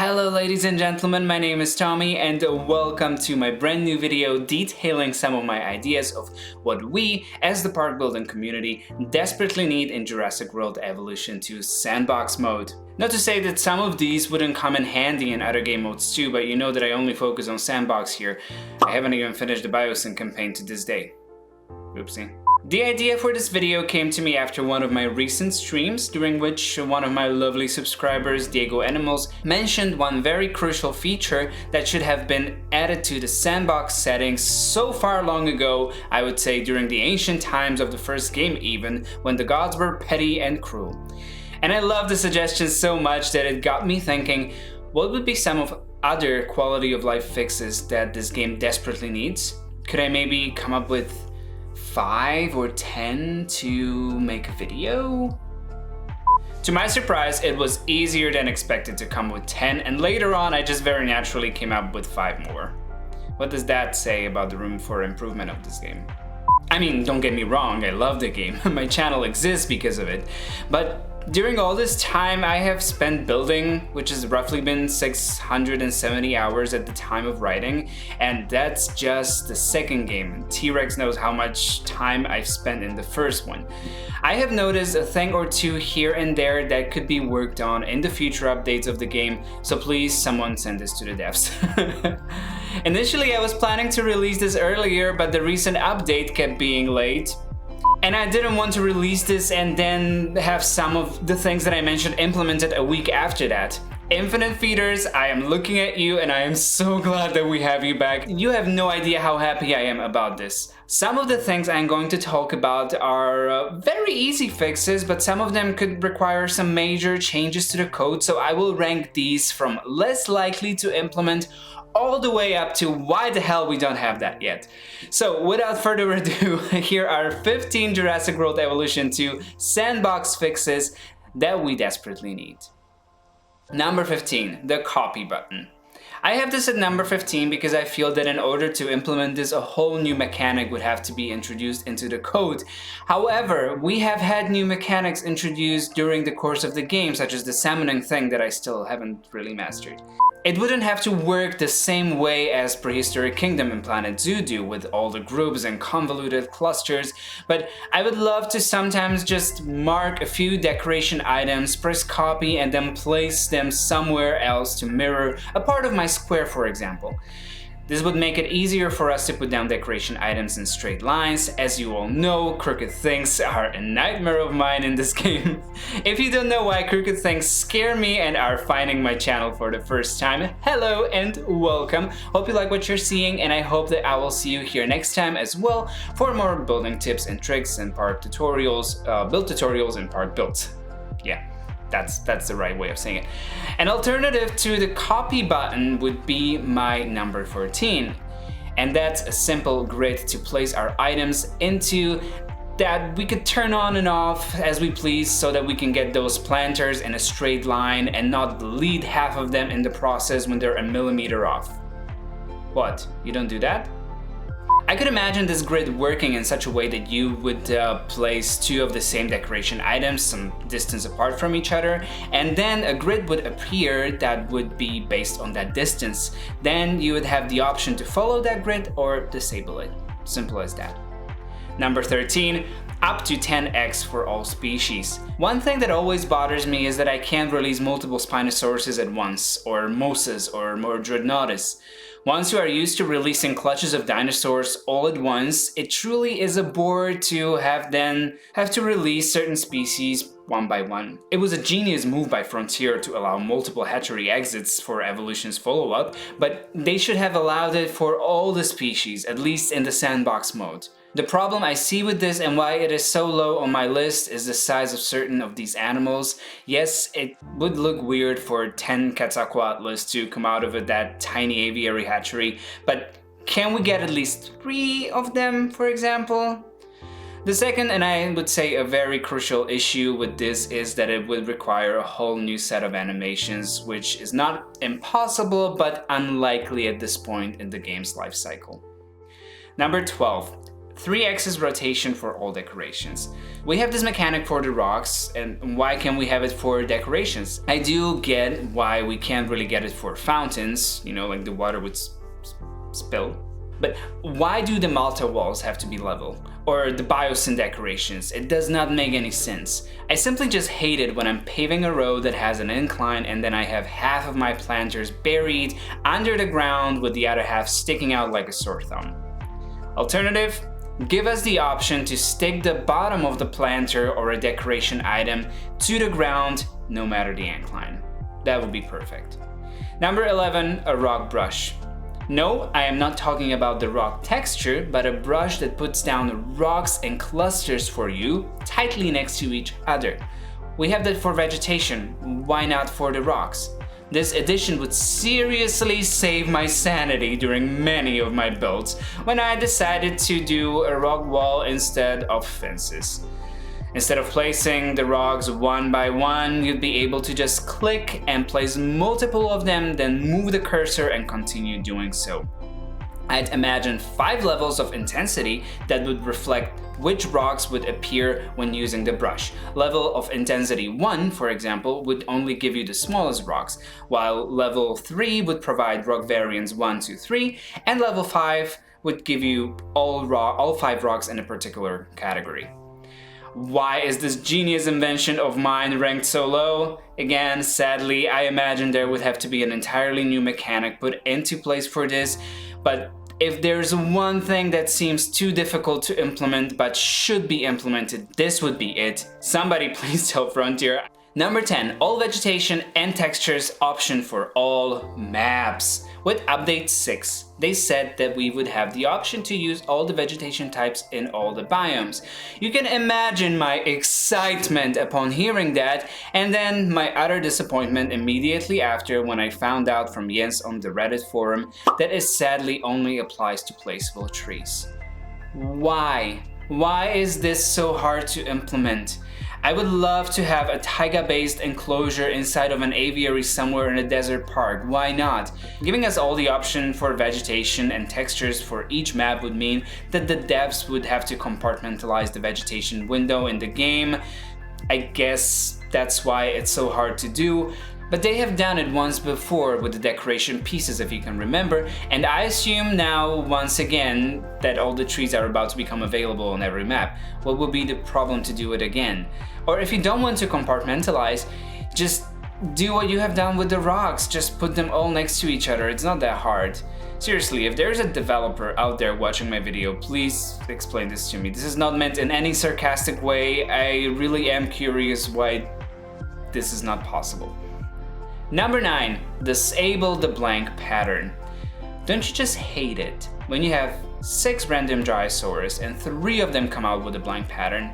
Hello ladies and gentlemen, my name is Tommy and welcome to my brand new video detailing some of my ideas of what we, as the park building community, desperately need in Jurassic World Evolution 2 Sandbox mode. Not to say that some of these wouldn't come in handy in other game modes too, but you know that I only focus on Sandbox here. I haven't even finished the Biosyn campaign to this day. Oopsie. The idea for this video came to me after one of my recent streams, during which one of my lovely subscribers, Diego Animals, mentioned one very crucial feature that should have been added to the Sandbox settings so far long ago, I would say during the ancient times of the first game even, when the gods were petty and cruel. And I love the suggestion so much that it got me thinking, what would be some of other quality of life fixes that this game desperately needs? Could I maybe come up with 5 or 10 to make a video? To my surprise, it was easier than expected to come with 10, and later on I just very naturally came up with 5 more. What does that say about the room for improvement of this game? I mean, don't get me wrong, I love the game, my channel exists because of it, but during all this time I have spent building, which has roughly been 670 hours at the time of writing, and that's just the second game. T-Rex knows how much time I've spent in the first one. I have noticed a thing or two here and there that could be worked on in the future updates of the game, so please someone send this to the devs. Initially I was planning to release this earlier, but the recent update kept being late. And I didn't want to release this and then have some of the things that I mentioned implemented a week after that. Infinite Feeders, I am looking at you and I am so glad that we have you back. You have no idea how happy I am about this. Some of the things I'm going to talk about are very easy fixes, but some of them could require some major changes to the code, so I will rank these from less likely to implement all the way up to why the hell we don't have that yet. So without further ado, here are 15 Jurassic World Evolution 2 Sandbox fixes that we desperately need. Number 15, the copy button. I have this at number 15 because I feel that in order to implement this, a whole new mechanic would have to be introduced into the code. However, we have had new mechanics introduced during the course of the game, such as the summoning thing that I still haven't really mastered. It wouldn't have to work the same way as Prehistoric Kingdom and Planet Zoo do, with all the groups and convoluted clusters, but I would love to sometimes just mark a few decoration items, press copy, and then place them somewhere else to mirror a part of my square, for example. This would make it easier for us to put down decoration items in straight lines. As you all know, crooked things are a nightmare of mine in this game. If you don't know why crooked things scare me and are finding my channel for the first time, hello and welcome. Hope you like what you're seeing, and I hope that I will see you here next time as well for more building tips and tricks and part tutorials, build tutorials and part builds. Yeah. That's the right way of saying it. An alternative to the copy button would be my number 14. And that's a simple grid to place our items into that we could turn on and off as we please, so that we can get those planters in a straight line and not delete half of them in the process when they're a millimeter off. What? You don't do that? I could imagine this grid working in such a way that you would place 2 of the same decoration items some distance apart from each other, and then a grid would appear that would be based on that distance. Then you would have the option to follow that grid or disable it. Simple as that. Number 13. Up to 10x for all species. One thing that always bothers me is that I can't release multiple Spinosauruses at once, or Moses, or more Dreadnoughtus. Once you are used to releasing clutches of dinosaurs all at once, it truly is a bore to have to release certain species one by one. It was a genius move by Frontier to allow multiple hatchery exits for Evolution's follow-up, but they should have allowed it for all the species, at least in the Sandbox mode. The problem I see with this and why it is so low on my list is the size of certain of these animals. Yes, it would look weird for 10 Quetzalcoatlus to come out of that tiny aviary hatchery, but can we get at least 3 of them, for example? The second, and I would say a very crucial issue with this, is that it would require a whole new set of animations, which is not impossible but unlikely at this point in the game's life cycle. Number 12. 3x rotation for all decorations. We have this mechanic for the rocks, and why can we have it for decorations? I do get why we can't really get it for fountains, you know, like the water would spill. But why do the Malta walls have to be level? Or the biosyn decorations? It does not make any sense. I simply just hate it when I'm paving a road that has an incline and then I have half of my planters buried under the ground with the other half sticking out like a sore thumb. Alternative? Give us the option to stick the bottom of the planter or a decoration item to the ground, no matter the incline. That would be perfect. Number 11, a rock brush. No, I am not talking about the rock texture, but a brush that puts down rocks in clusters for you, tightly next to each other. We have that for vegetation, why not for the rocks? This addition would seriously save my sanity during many of my builds when I decided to do a rock wall instead of fences. Instead of placing the rocks one by one, you'd be able to just click and place multiple of them, then move the cursor and continue doing so. I'd imagine 5 levels of intensity that would reflect which rocks would appear when using the brush. Level of intensity 1, for example, would only give you the smallest rocks, while level 3 would provide rock variants 1, 2, 3, and level 5 would give you all 5 rocks in a particular category. Why is this genius invention of mine ranked so low? Again, sadly, I imagine there would have to be an entirely new mechanic put into place for this, but if there's one thing that seems too difficult to implement but should be implemented, this would be it. Somebody please tell Frontier. Number 10, all vegetation and textures option for all maps. With update 6, they said that we would have the option to use all the vegetation types in all the biomes. You can imagine my excitement upon hearing that, and then my utter disappointment immediately after when I found out from Jens on the Reddit forum that it sadly only applies to placeable trees. Why? Why is this so hard to implement? I would love to have a taiga-based enclosure inside of an aviary somewhere in a desert park. Why not? Giving us all the option for vegetation and textures for each map would mean that the devs would have to compartmentalize the vegetation window in the game. I guess that's why it's so hard to do. But they have done it once before with the decoration pieces, if you can remember, and I assume now, once again, that all the trees are about to become available on every map. What would be the problem to do it again? Or if you don't want to compartmentalize, just do what you have done with the rocks, just put them all next to each other, it's not that hard. Seriously, if there's a developer out there watching my video, please explain this to me. This is not meant in any sarcastic way, I really am curious why this is not possible. Number 9, disable the blank pattern. Don't you just hate it when you have 6 random Dryosaurs and 3 of them come out with a blank pattern?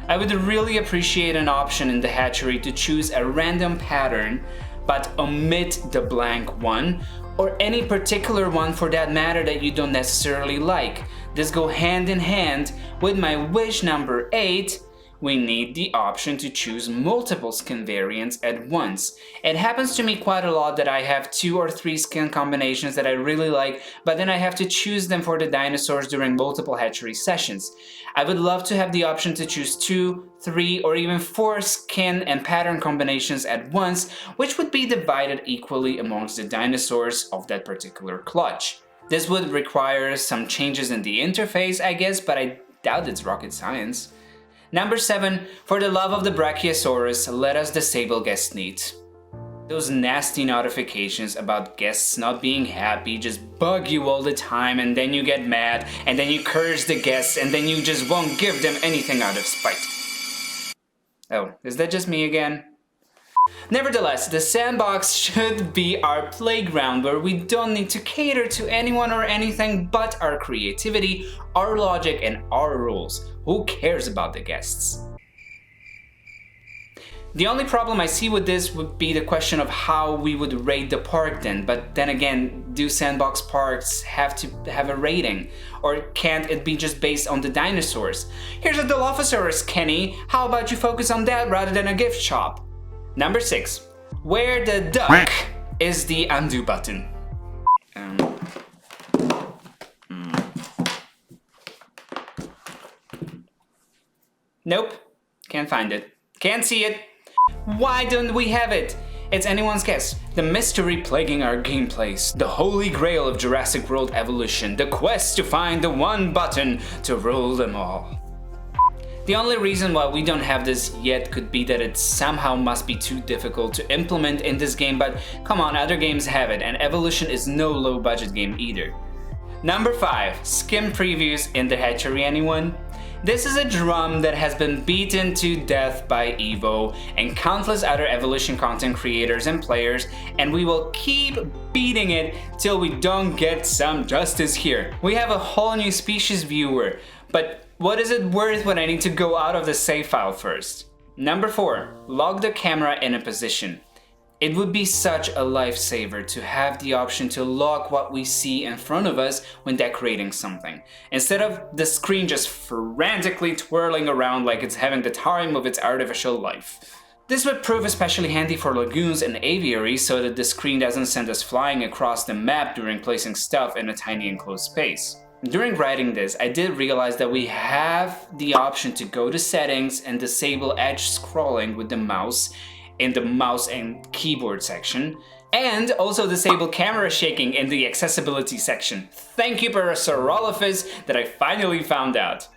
I would really appreciate an option in the hatchery to choose a random pattern but omit the blank one, or any particular one for that matter that you don't necessarily like. This go hand in hand with my wish number 8. We need the option to choose multiple skin variants at once. It happens to me quite a lot that I have 2 or 3 skin combinations that I really like, but then I have to choose them for the dinosaurs during multiple hatchery sessions. I would love to have the option to choose 2, 3, or even 4 skin and pattern combinations at once, which would be divided equally amongst the dinosaurs of that particular clutch. This would require some changes in the interface, I guess, but I doubt it's rocket science. Number 7, for the love of the Brachiosaurus, let us disable guest needs. Those nasty notifications about guests not being happy just bug you all the time, and then you get mad, and then you curse the guests, and then you just won't give them anything out of spite. Oh, is that just me again? Nevertheless, the sandbox should be our playground where we don't need to cater to anyone or anything but our creativity, our logic, and our rules. Who cares about the guests? The only problem I see with this would be the question of how we would rate the park then, but then again, do sandbox parks have to have a rating? Or can't it be just based on the dinosaurs? Here's a Dilophosaurus, Kenny, how about you focus on that rather than a gift shop? Number 6, where the duck is the undo button. Nope, can't find it. Can't see it. Why don't we have it? It's anyone's guess. The mystery plaguing our gameplays, the holy grail of Jurassic World Evolution, the quest to find the one button to rule them all. The only reason why we don't have this yet could be that it somehow must be too difficult to implement in this game, but come on, other games have it, and Evolution is no low budget game either. Number 5. Skim previews in the hatchery, anyone? This is a drum that has been beaten to death by Evo and countless other Evolution content creators and players, and we will keep beating it till we don't get some justice here. We have a whole new species viewer, but what is it worth when I need to go out of the save file first? Number 4. Lock the camera in a position. It would be such a lifesaver to have the option to lock what we see in front of us when decorating something, instead of the screen just frantically twirling around like it's having the time of its artificial life. This would prove especially handy for lagoons and aviaries so that the screen doesn't send us flying across the map during placing stuff in a tiny enclosed space. During writing this, I did realize that we have the option to go to settings and disable edge scrolling with the mouse in the mouse and keyboard section, and also disable camera shaking in the accessibility section. Thank you, Parasaurolophus, that I finally found out.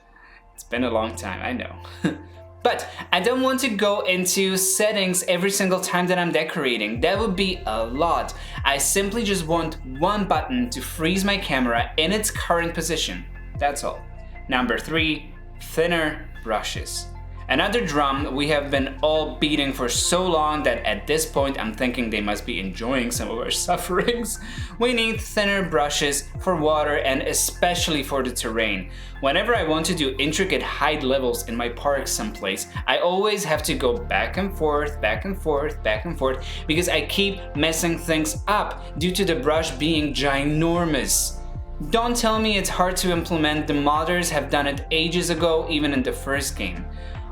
It's been a long time, I know. But I don't want to go into settings every single time that I'm decorating. That would be a lot. I simply just want one button to freeze my camera in its current position. That's all. Number 3, thinner brushes. Another drum we have been all beating for so long that at this point I'm thinking they must be enjoying some of our sufferings. We need thinner brushes for water and especially for the terrain. Whenever I want to do intricate height levels in my park someplace, I always have to go back and forth, back and forth, back and forth, because I keep messing things up due to the brush being ginormous. Don't tell me it's hard to implement. The modders have done it ages ago, even in the first game.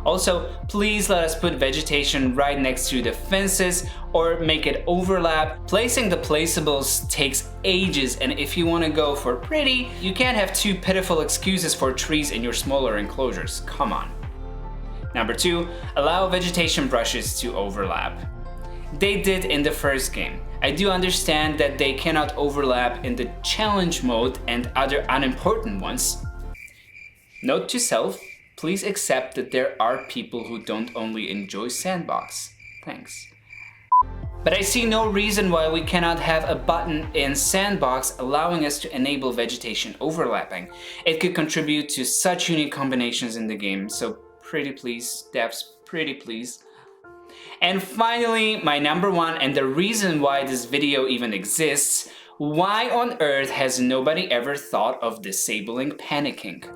Also, please let us put vegetation right next to the fences or make it overlap. Placing the placeables takes ages, and if you want to go for pretty, you can't have two pitiful excuses for trees in your smaller enclosures. Come on. Number 2, allow vegetation brushes to overlap. They did in the first game. I do understand that they cannot overlap in the challenge mode and other unimportant ones. Note to self, please accept that there are people who don't only enjoy Sandbox. Thanks. But I see no reason why we cannot have a button in Sandbox allowing us to enable vegetation overlapping. It could contribute to such unique combinations in the game, so pretty please, devs, pretty please. And finally, my number 1 and the reason why this video even exists, why on earth has nobody ever thought of disabling panicking?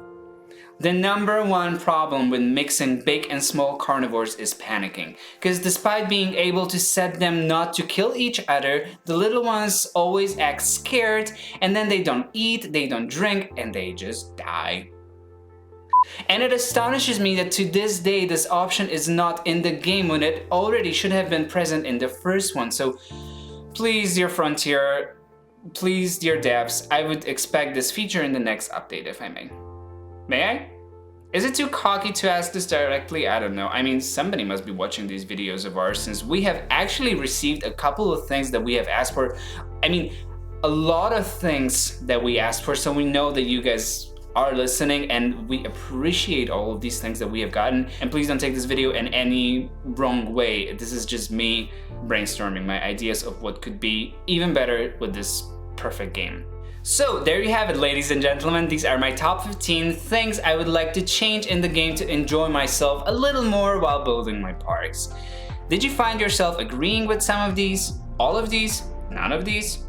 The number 1 problem with mixing big and small carnivores is panicking, because despite being able to set them not to kill each other, the little ones always act scared, and then they don't eat, they don't drink, and they just die. And it astonishes me that to this day this option is not in the game when it already should have been present in the first one. So please, dear Frontier, please, dear devs, I would expect this feature in the next update, if I may. May I? Is it too cocky to ask this directly? I don't know. I mean, somebody must be watching these videos of ours, since we have actually received a couple of things that we have asked for. I mean, a lot of things that we asked for, so we know that you guys are listening and we appreciate all of these things that we have gotten. And please don't take this video in any wrong way. This is just me brainstorming my ideas of what could be even better with this perfect game. So there you have it, ladies and gentlemen. These are my top 15 things I would like to change in the game to enjoy myself a little more while building my parks. Did you find yourself agreeing with some of these? All of these? None of these?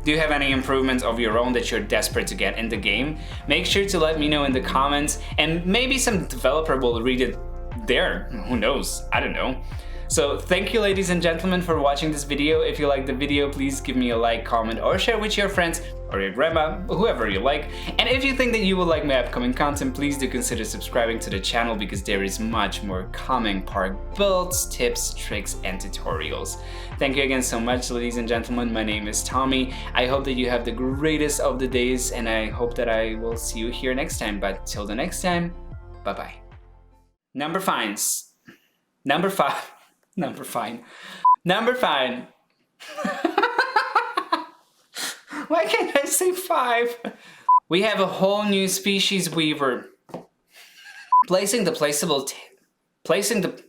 Do you have any improvements of your own that you're desperate to get in the game? Make sure to let me know in the comments, and maybe some developer will read it there. Who knows? I don't know. So thank you, ladies and gentlemen, for watching this video. If you liked the video, please give me a like, comment, or share with your friends or your grandma, whoever you like. And if you think that you will like my upcoming content, please do consider subscribing to the channel, because there is much more coming: park builds, tips, tricks, and tutorials. Thank you again so much, ladies and gentlemen. My name is Tommy. I hope that you have the greatest of the days, and I hope that I will see you here next time. But till the next time, bye-bye. Number fines. Number five. Number fine. Number fine. Why can't I say 5? We have a whole new species weaver. Placing the